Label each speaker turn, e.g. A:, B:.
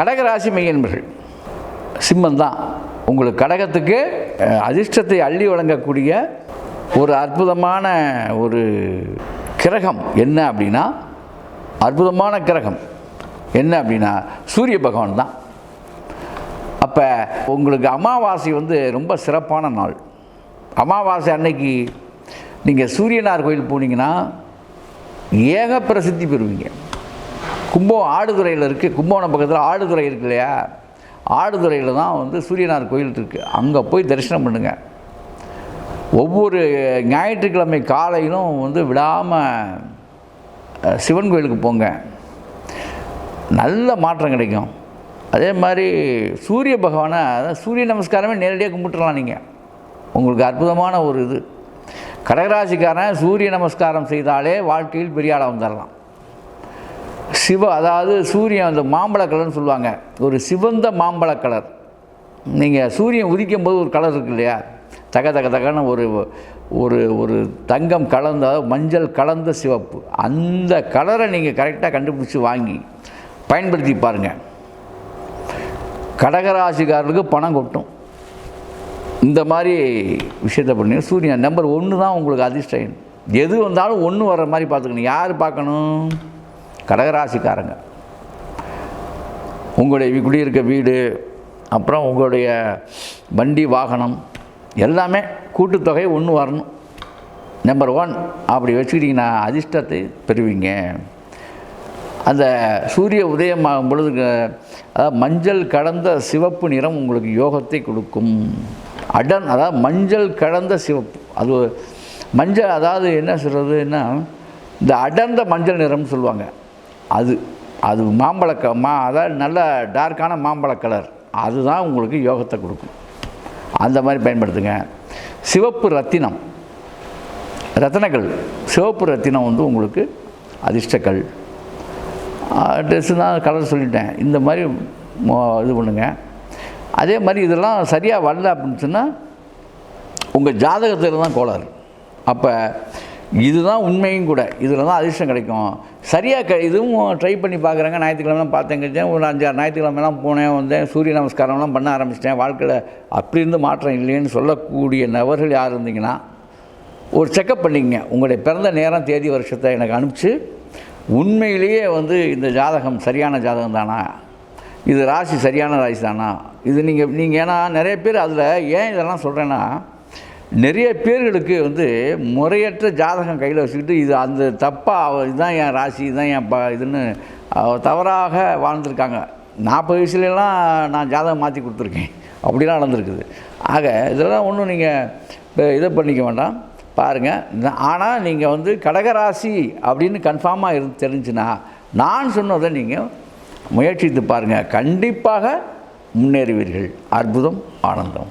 A: கடகராசி மெய்யன்பர்கள் சிம்மந்தான். உங்களுக்கு கடகத்துக்கு அதிர்ஷ்டத்தை அள்ளி வழங்கக்கூடிய ஒரு அற்புதமான ஒரு கிரகம் என்ன அப்படின்னா, அற்புதமான கிரகம் என்ன அப்படின்னா சூரிய பகவான் தான். அப்போ உங்களுக்கு அமாவாசை ரொம்ப சிறப்பான நாள். அமாவாசை அன்னைக்கு நீங்கள் சூரியனார் கோயில் போனீங்கன்னா ஏக பிரசித்தி பெறுவீங்க. ஆடுதுறையில் இருக்குது, கும்பகோணம் பக்கத்தில் ஆடுதுறை இருக்கு இல்லையா, ஆடுதுறையில் தான் சூரியனார் கோயில் இருக்குது. அங்கே போய் தரிசனம் பண்ணுங்கள். ஒவ்வொரு ஞாயிற்றுக்கிழமை காலையிலும் விடாமல் சிவன் கோயிலுக்கு போங்க, நல்ல மாற்றம் கிடைக்கும். அதே மாதிரி சூரிய பகவானை சூரிய நமஸ்காரமே நேரடியாக கும்பிட்டுலாம். நீங்கள் உங்களுக்கு அற்புதமான ஒரு இது. கடகராசிக்காரன் சூரிய நமஸ்காரம் செய்தாலே வாழ்க்கையில் பெரிய ஆளாக வந்துடலாம். அதாவது சூரியன் அந்த மாம்பழ கலர்னு சொல்லுவாங்க, ஒரு சிவந்த மாம்பழ கலர். நீங்கள் சூரியன் உதிக்கும் போது ஒரு கலர் இருக்கு இல்லையா, தக தக தகன்னு ஒரு ஒரு ஒரு தங்கம் கலந்த மஞ்சள் கலந்த சிவப்பு, அந்த கலரை நீங்கள் கரெக்டாக கண்டுபிடிச்சி வாங்கி பயன்படுத்தி பாருங்கள். கடகராசிக்காரர்களுக்கு பணம் கொட்டும். இந்த மாதிரி விஷயத்தை பண்ணி சூரியன் நம்பர் 1 தான் உங்களுக்கு அதிர்ஷ்டம். எது வந்தாலும் 1 வர்ற மாதிரி பார்த்துக்கணும். யார் பார்க்கணும்? கடகராசிக்காரங்க. உங்களுடைய குடியிருக்க வீடு, அப்புறம் உங்களுடைய வண்டி வாகனம் எல்லாமே கூட்டுத்தொகை 1 வரணும். நம்பர் 1 அப்படி வச்சுக்கிட்டிங்கன்னா அதிர்ஷ்டத்தை பெறுவீங்க. அந்த சூரிய உதயமாகும் பொழுது அதாவது மஞ்சள் கலந்த சிவப்பு நிறம் உங்களுக்கு யோகத்தை கொடுக்கும். அதாவது மஞ்சள் கலந்த சிவப்பு, அது மஞ்சள், அதாவது என்ன சொல்கிறதுன்னா இந்த அடர்ந்த மஞ்சள் நிறம்னு சொல்லுவாங்க. அது அது அதாவது நல்ல டார்க்கான மாம்பழ கலர், அதுதான் உங்களுக்கு யோகத்தை கொடுக்கும். அந்த மாதிரி பயன்படுத்துங்க. சிவப்பு ரத்தினங்கள், சிவப்பு ரத்தினம் உங்களுக்கு அதிர்ஷ்டக்கள். ட்ரெஸ்ஸு தான் கலர் சொல்லிட்டேன். இந்த மாதிரி இது பண்ணுங்கள். அதே மாதிரி இதெல்லாம் சரியாக வரல அப்படின்னு சொன்னால் உங்கள் ஜாதகத்தில் தான் கோளாறு. அப்போ இதுதான் உண்மையும் கூட, இதில் தான் அதிர்ஷ்டம் கிடைக்கும். சரியாக இதுவும் ட்ரை பண்ணி பார்க்குறாங்க. ஞாயிற்றுக்கிழமெலாம் பார்த்தேன், ஒரு 5-6 ஞாயிற்றுக்கிழமெல்லாம் போனேன், வந்தேன், சூரிய நமஸ்காரம்லாம் பண்ண ஆரம்பிச்சிட்டேன், வாழ்க்கையில் அப்படி இருந்து மாற்றம் இல்லைன்னு சொல்லக்கூடிய நபர்கள் யார் இருந்தீங்கன்னா ஒரு செக்கப் பண்ணிக்கங்க. உங்களுடைய பிறந்த நேரம், தேதி, வருஷத்தை எனக்கு அனுப்பிச்சு உண்மையிலேயே இந்த ஜாதகம் சரியான ஜாதகம் தானா, இது ராசி சரியான ராசி தானா, இது நீங்கள் ஏன்னா நிறைய பேர் அதில் ஏன் இதெல்லாம் சொல்கிறேன்னா, நிறைய பேர்களுக்கு முறையற்ற ஜாதகம் கையில் வச்சுக்கிட்டு இது அந்த தப்பாக இதுதான் என் ராசி, இதுதான் என் இதுன்னு தவறாக வாழ்ந்துருக்காங்க. 40 வயசுலலாம் நான் ஜாதகம் மாற்றி கொடுத்துருக்கேன், அப்படிலாம் நடந்துருக்குது. ஆக இதெல்லாம் ஒன்றும் நீங்கள் இதை பண்ணிக்க வேண்டாம், பாருங்கள். ஆனால் நீங்கள் கடகராசி அப்படின்னு கன்ஃபார்மாக தெரிஞ்சுன்னா நான் சொன்னதை நீங்கள் முயற்சித்து பாருங்கள், கண்டிப்பாக முன்னேறுவீர்கள். அற்புதம், ஆனந்தம்.